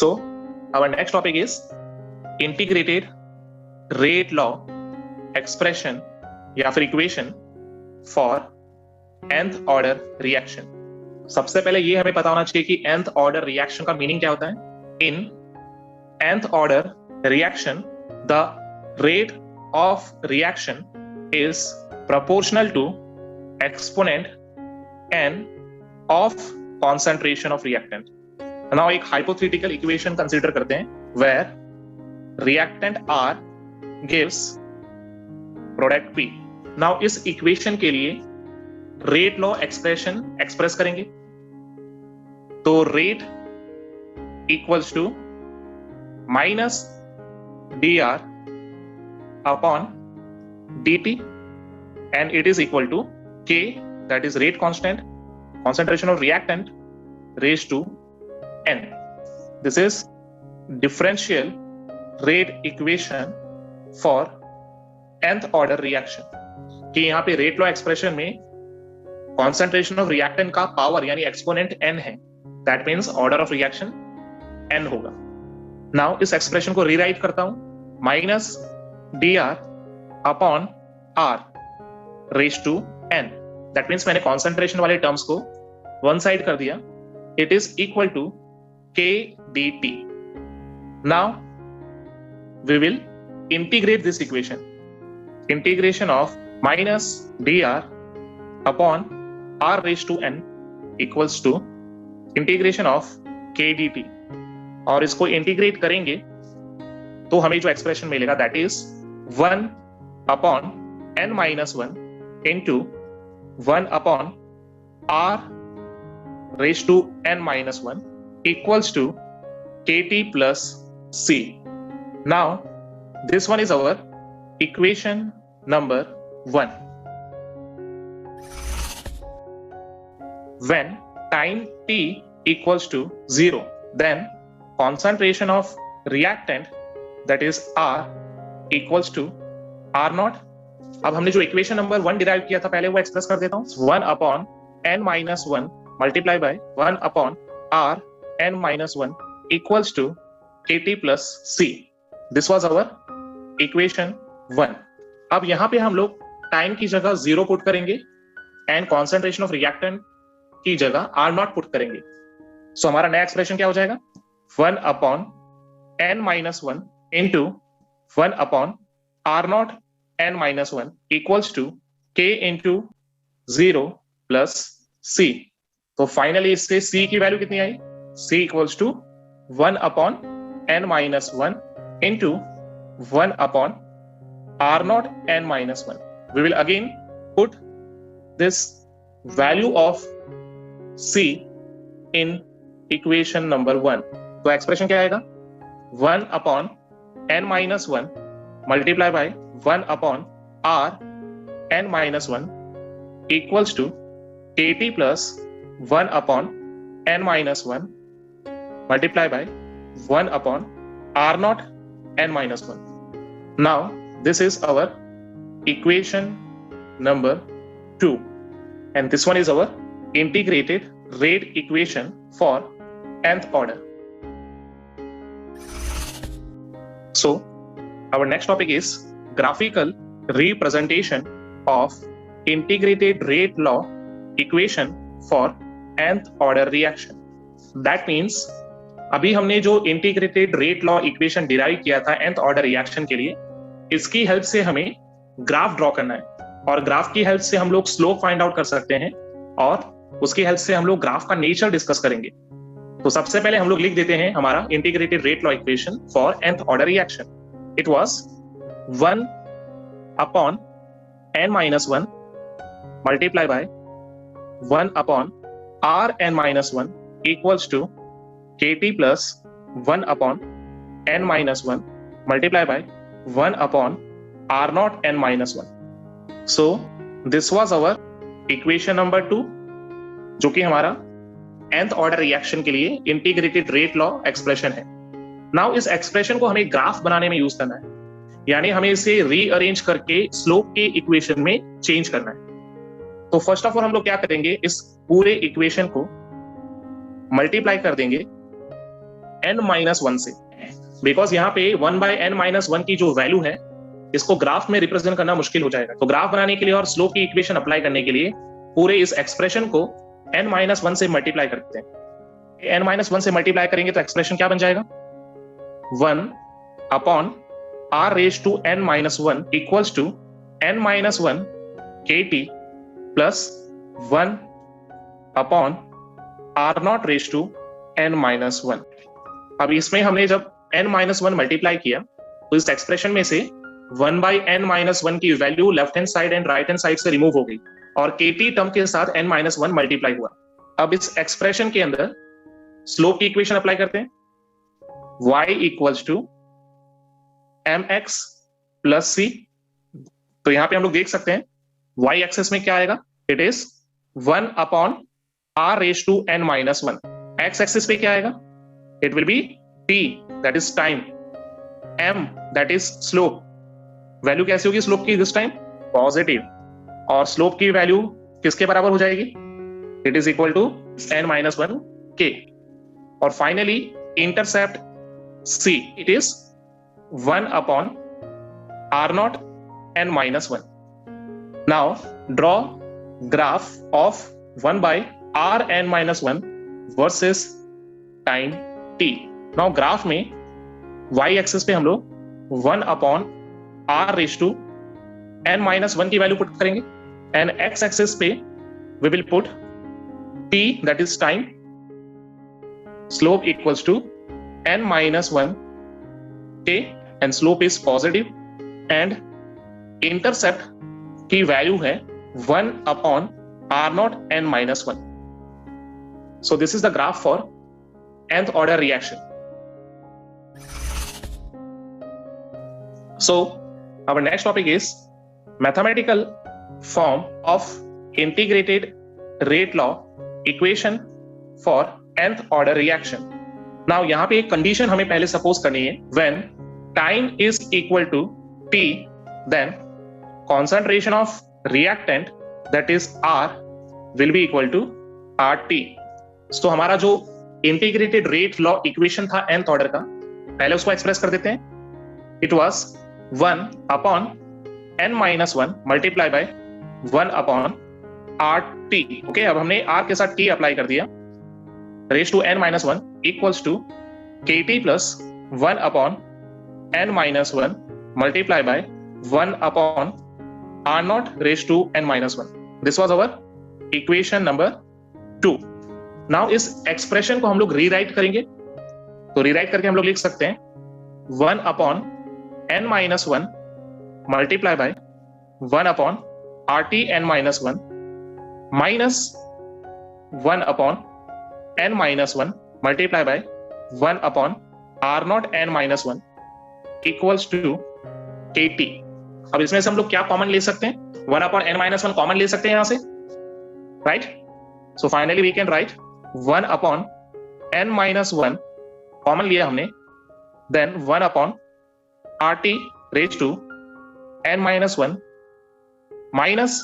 So our next topic is integrated rate law expression या फिर equation for nth order reaction. सबसे पहले ये हमें पता होना चाहिए कि nth ऑर्डर रिएक्शन का मीनिंग क्या होता है। इन nth order reaction the rate of reaction is proportional to exponent n of concentration of reactant। Now एक hypothetical equation consider करते हैं where reactant R gives product P। Now इस equation के लिए rate law expression express करेंगे, तो rate equals to minus dr upon dt and it is equal to K, that is rate constant, concentration of reactant raised to n। This is differential rate equation for nth order reaction। कि यहाँ पे rate law expression में concentration of reactant का power यानी exponent n है, that means order of reaction n होगा। Now इस expression को rewrite करता हूं minus dr upon r raised to n। That means मैंने concentration वाले terms को one side कर दिया, it is equal to K dt। Now we will integrate this equation। Integration of minus dr upon r raised to n equals to integration of K dt। और इसको integrate करेंगे तो हमें जो expression मिलेगा that is 1 upon n minus 1 into 1 upon r raised to n minus 1 equals to kt plus c। Now this one is our equation number 1। When time t equals to 0, then concentration of reactant that is r equals to r naught। अब हमने जो equation number 1 derive किया था पहले वो express कर देता हूं 1 upon n minus 1 multiply by 1 upon r n minus 1 equals to kt plus c। This was our equation 1। अब यहां पे हम लोग टाइम की जगह 0 पुट करेंगे एंड कॉन्सेंट्रेशन ऑफ रिएक्टेंट की जगह r नॉट पुट करेंगे। सो हमारा नया एक्सप्रेशन क्या हो जाएगा 1 upon n minus 1 into 1 upon r naught n minus 1 equals to k into 0 plus c। तो फाइनली इससे c की वैल्यू कितनी आई c equals to 1 upon n minus 1 into 1 upon r naught n minus 1। We will again put this value of c in equation number 1। तो expression क्या आएगा 1 upon n minus 1 multiply by 1 upon r n minus 1 equals to kt plus 1 upon n minus 1 multiply by 1 upon r naught n minus 1। Now this is our equation number 2 and this one is our integrated rate equation for nth order। So our next topic is graphical representation of integrated rate law equation for nth order reaction। That means अभी हमने जो integrated rate law equation derive किया था nth order reaction के लिए, इसकी help से हमें ग्राफ ड्रॉ करना है और ग्राफ की हेल्प से हम लोग स्लोप फाइंड आउट कर सकते हैं और उसकी हेल्प से हम लोग ग्राफ का नेचर डिस्कस करेंगे। तो सबसे पहले हम लोग लिख देते हैं हमारा integrated rate law equation for nth order reaction. It was 1 upon n minus 1 multiply by 1 upon r n minus 1 equals to kt plus 1 upon n minus 1 multiply by 1 upon r naught n minus 1। So this was our equation number 2 जो कि हमारा nth order reaction के लिए integrated rate law expression है। Now इस expression को हमें graph बनाने में यूज करना है, यानी हमें इसे रीअरेंज करके स्लोप के इक्वेशन में चेंज करना है। तो फर्स्ट ऑफ ऑल हम लोग क्या करेंगे, इस पूरे इक्वेशन को मल्टीप्लाई कर देंगे n-1 से, बिकॉज यहाँ पे 1/n-1 की जो वैल्यू है इसको ग्राफ में रिप्रेजेंट करना मुश्किल हो जाएगा। तो ग्राफ बनाने के लिए और स्लोप की इक्वेशन अप्लाई करने के लिए पूरे इस एक्सप्रेशन को n-1 से मल्टीप्लाई करते हैं। n-1 से मल्टीप्लाई करेंगे तो एक्सप्रेशन क्या बन जाएगा? 1/r⁻n-1 equals to n-1 kt plus 1/r0⁻n-1। अब इसमें हमने जब n-1 मल्टीप्लाई किया तो इस एक्सप्रेशन में से 1/n-1 की value left hand side and right hand side से रिमूव हो गई और kt टर्म के साथ n-1 मल्टीप्लाई हुआ। अब इस एक्सप्रेशन के अंदर स्लोप की इक्वेशन अप्लाई करते हैं, y equals to mx plus c। तो यहां पे हम लोग देख सकते हैं y एक्सेस में क्या आएगा? It is 1/r⁻n-1। x access पे क्या आएगा? It will be t, that is time, m that is slope. Value कैसी होगी स्लोप की दिस टाइम? पॉजिटिव। और स्लोप की वैल्यू किसके बराबर हो जाएगी? It is equal to n-1 k। और finally intercept c, it is 1/r0n-1। Now draw graph of 1/rn-1 versus time t। Now graph में y एक्सिस पे हम लोग 1/r⁻n-1 की वैल्यू पुट करेंगे एंड x एक्सिस पे we will put t, that is time, slope equals to n-1 k and slope is positive and intercept की value है 1/r0n-1। So this is the graph for nth order reaction. So our next topic is mathematical form of integrated rate law equation for nth order reaction. Now यहाँ पे एक condition हमें पहले suppose करनी है, when time is equal to t, then concentration of reactant that is R will be equal to RT. So हमारा जो integrated rate law equation था nth ऑर्डर का, पहले उसको एक्सप्रेस कर देते हैं। It was 1/n-1 multiply by 1/RT। Okay, अब हमने R के साथ T अप्लाई कर दिया। Raise to n-1 equals to kt plus 1/n-1 multiply by 1/r0 raise to n-1। This was our equation number 2। Now इस एक्सप्रेशन को हम लोग रीराइट करेंगे, तो रीराइट करके हम लोग लिख सकते हैं 1/n-1 multiply by 1/RT-n-1 minus 1/n-1 multiply by 1/r0n-1 equals to kt। अब इसमें से हम लोग क्या कॉमन ले सकते हैं? 1/n-1 कॉमन ले सकते हैं यहां से, right? So finally we can write 1/n-1 common लिया हमने, then 1/RT raise to n-1 minus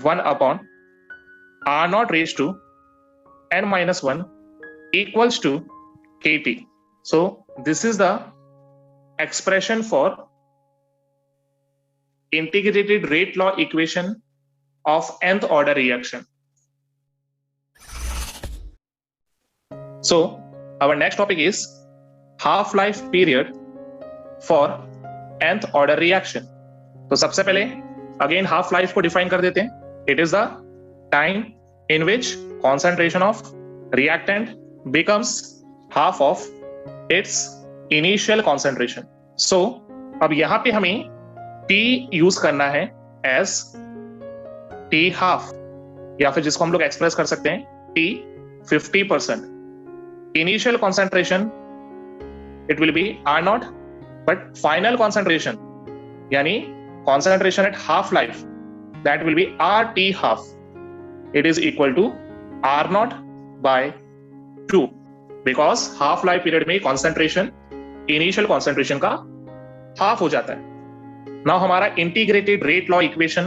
1/r0 raise to n-1 equals to kt. So this is the expression for integrated rate law equation of nth order reaction. So our next topic is half-life period for nth order reaction. तो सबसे पहले again half life को define कर देते हैं। It is the time in which concentration of reactant becomes half of its initial concentration. So अब यहां पे हमें T यूज करना है as T half, या फिर जिसको हम लोग एक्सप्रेस कर सकते हैं T 50%. Initial concentration it will be R0, but final concentration यानी concentration at half life that will be RT half. It is equal to R0 by 2 because half life period में concentration initial concentration का half हो जाता है। Now हमारा integrated rate law equation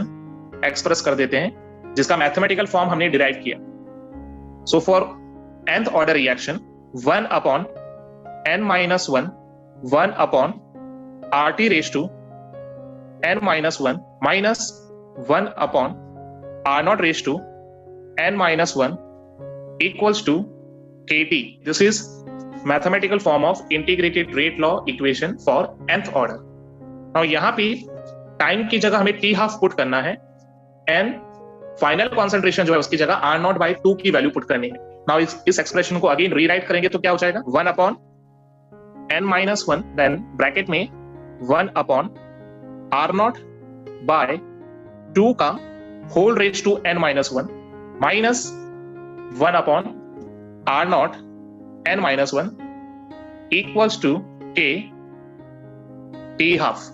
express कर देते हैं, जिसका mathematical form हमने derive किया। So for nth order reaction 1/n-1 n minus 1 1 upon RT raised to n minus 1 minus 1 upon R naught raised to n minus 1 equals to KT. This is mathematical form of integrated rate law equation for nth order. Now यहाँ पे time की जगह हमें t half put करना है and final concentration जो है उसकी जगह R naught by 2 की वैल्यू पुट करनी है. नाउ इस एक्सप्रेशन को अगेन रीराइट करेंगे तो क्या हो जाएगा 1 upon n minus 1 then bracket में 1 अपॉन R naught by 2 का whole raise to n minus 1 minus 1 upon R naught n minus 1 equals to k t half.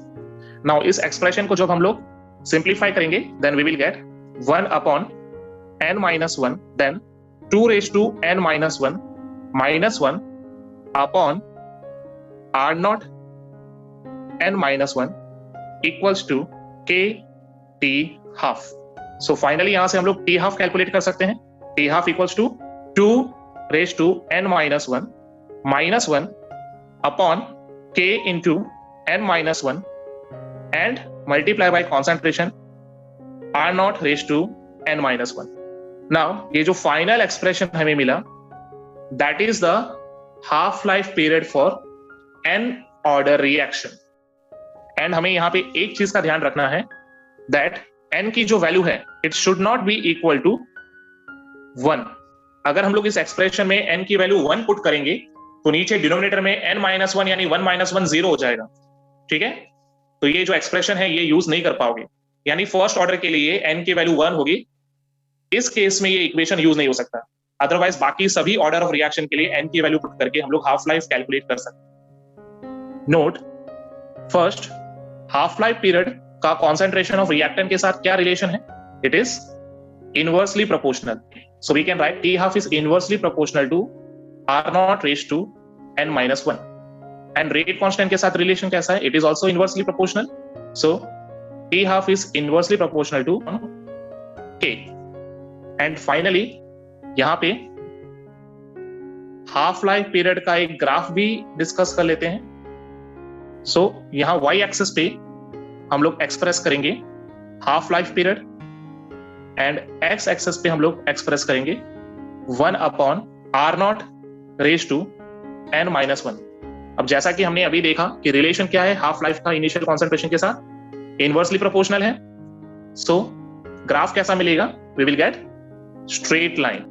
Now इस एक्सप्रेशन को जब हम लोग सिंप्लीफाई करेंगे then we will get 1 upon n minus 1 then 2 raised to n minus 1 minus 1 upon R naught n minus 1 equals to k t half. So finally यहां से हम लोग t half कैलकुलेट कर सकते हैं. t half equals to 2 raised to n minus 1 minus 1 upon k into n minus 1 and multiply by concentration R naught raised to n minus 1. Now ये जो final expression हमें मिला that is the half life period for n order reaction. And हमें यहाँ पे एक चीज का ध्यान रखना है that n की जो वैल्यू है it should not be equal to 1. अगर हम लोग इस एक्सप्रेशन में n की वैल्यू 1 पुट करेंगे तो नीचे डिनोमिनेटर में n minus 1 यानी 1 minus 1 0 हो जाएगा. ठीक है, तो ये जो एक्सप्रेशन है ये यूज नहीं कर पाओगे, यानी फर्स्ट ऑर्डर के लिए n की वैल्यू 1 होगी. इस केस में ये इक्वेशन यूज नहीं हो सकता. अदरवाइज बाकी सभी ऑर्डर ऑफ रिएक्शन के लिए n की वैल्यू पुट करके हम लोग हाफ लाइफ कैलकुलेट कर सकते हैं. Note first, half life period का कॉन्सेंट्रेशन ऑफ रिएक्टेंट के साथ क्या रिलेशन है? It is inversely proportional. So we can write T half is inversely proportional to R naught raised to n minus 1. And rate constant के साथ relation कैसा है? It is also inversely proportional. सो T half is inversely proportional to K. And finally यहां पे half life period का एक graph भी डिस्कस कर लेते हैं. सो यहां y एक्सिस पे हम लोग एक्सप्रेस करेंगे half life period and x axis पे हम लोग एक्सप्रेस करेंगे 1 upon R naught raise to n minus 1. अब जैसा कि हमने अभी देखा कि रिलेशन क्या है हाफ लाइफ का इनिशियल कॉन्सेंट्रेशन के साथ, इनवर्सली प्रोपोर्शनल है. सो ग्राफ कैसा मिलेगा? We will get straight line.